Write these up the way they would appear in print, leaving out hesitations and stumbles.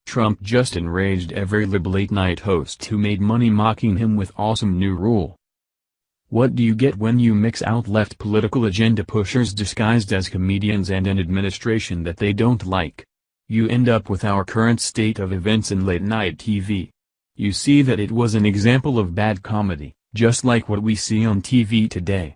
Trump just enraged every lib late-night host who made money mocking him with awesome new rule. What do you get when you mix out left political agenda pushers disguised as comedians and an administration that they don't like? You end up with our current state of events in late-night TV. You see that it was an example of bad comedy, just like what we see on TV today.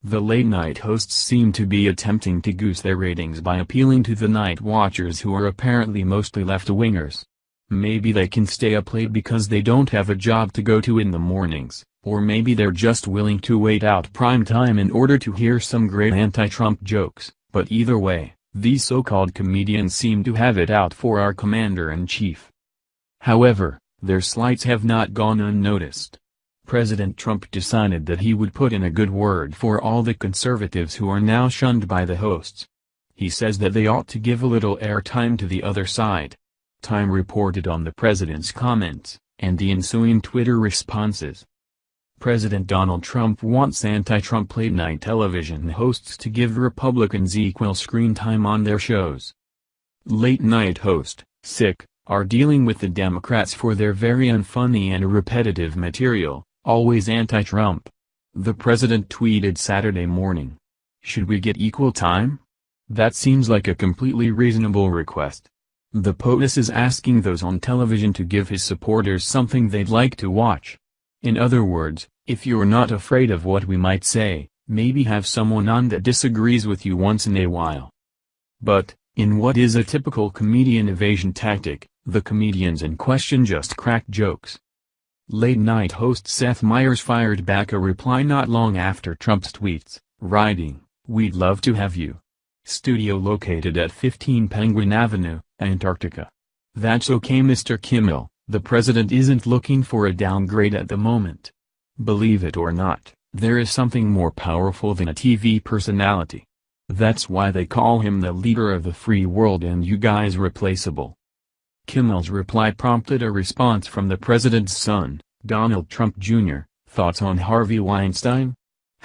The late-night hosts seem to be attempting to goose their ratings by appealing to the night watchers who are apparently mostly left-wingers. Maybe they can stay up late because they don't have a job to go to in the mornings, or maybe they're just willing to wait out prime time in order to hear some great anti-Trump jokes, but either way, these so-called comedians seem to have it out for our commander-in-chief. However, their slights have not gone unnoticed. President Trump decided that he would put in a good word for all the conservatives who are now shunned by the hosts. He says that they ought to give a little airtime to the other side. Time reported on the president's comments, and the ensuing Twitter responses. President Donald Trump wants anti-Trump late-night television hosts to give Republicans equal screen time on their shows. Late-night host, sick, are dealing with the Democrats for their very unfunny and repetitive material, always anti-Trump. The president tweeted Saturday morning. Should we get equal time? That seems like a completely reasonable request. The POTUS is asking those on television to give his supporters something they'd like to watch. In other words, if you're not afraid of what we might say, maybe have someone on that disagrees with you once in a while. But, in what is a typical comedian evasion tactic, the comedians in question just crack jokes. Late-night host Seth Meyers fired back a reply not long after Trump's tweets, writing, "We'd love to have you. Studio located at 15 Penguin Avenue, Antarctica. That's okay, Mr. Kimmel, the president isn't looking for a downgrade at the moment. Believe it or not, there is something more powerful than a TV personality. That's why they call him the leader of the free world and you guys replaceable." Kimmel's reply prompted a response from the president's son, Donald Trump Jr., "Thoughts on Harvey Weinstein?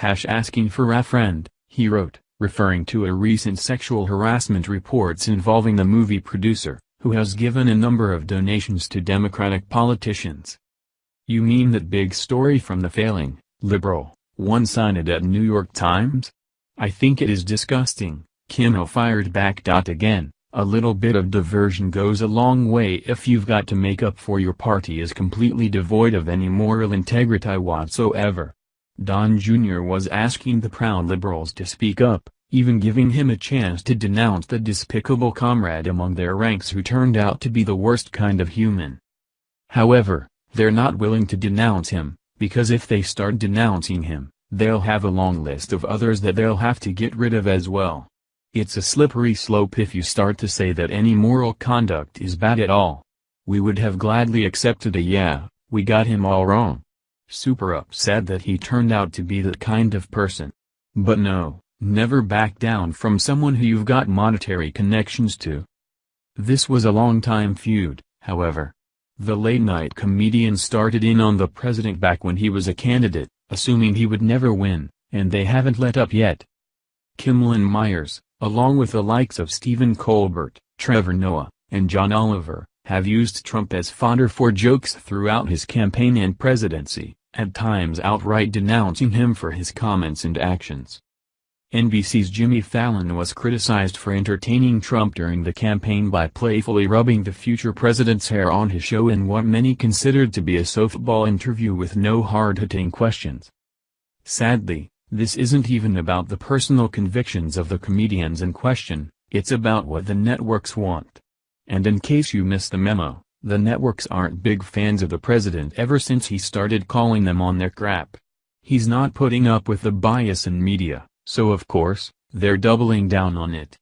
Asking for a friend," he wrote, referring to a recent sexual harassment reports involving the movie producer, who has given a number of donations to Democratic politicians. "You mean that big story from the failing, liberal, one-sided at New York Times? I think it is disgusting," Kimmel fired back. Again, a little bit of diversion goes a long way if you've got to make up for your party is completely devoid of any moral integrity whatsoever. Don Jr. was asking the proud liberals to speak up, even giving him a chance to denounce the despicable comrade among their ranks who turned out to be the worst kind of human. However, they're not willing to denounce him, because if they start denouncing him, they'll have a long list of others that they'll have to get rid of as well. It's a slippery slope if you start to say that any moral conduct is bad at all. We would have gladly accepted a "yeah, we got him all wrong." Super upset that he turned out to be that kind of person. But no, never back down from someone who you've got monetary connections to. This was a long-time feud, however. The late-night comedian started in on the president back when he was a candidate, assuming he would never win, and they haven't let up yet. Kimmel and Meyers, along with the likes of Stephen Colbert, Trevor Noah, and John Oliver, have used Trump as fodder for jokes throughout his campaign and presidency, at times outright denouncing him for his comments and actions. NBC's Jimmy Fallon was criticized for entertaining Trump during the campaign by playfully rubbing the future president's hair on his show in what many considered to be a softball interview with no hard-hitting questions. Sadly, this isn't even about the personal convictions of the comedians in question, it's about what the networks want. And in case you missed the memo, the networks aren't big fans of the president ever since he started calling them on their crap. He's not putting up with the bias in media, so of course, they're doubling down on it.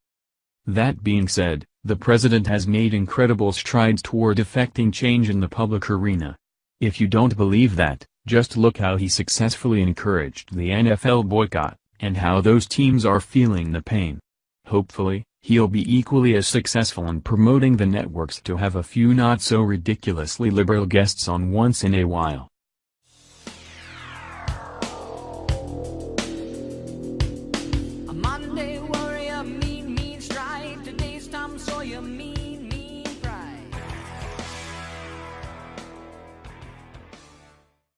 That being said, the president has made incredible strides toward effecting change in the public arena. If you don't believe that, just look how he successfully encouraged the NFL boycott, and how those teams are feeling the pain. Hopefully, he'll be equally as successful in promoting the networks to have a few not so ridiculously liberal guests on once in a while.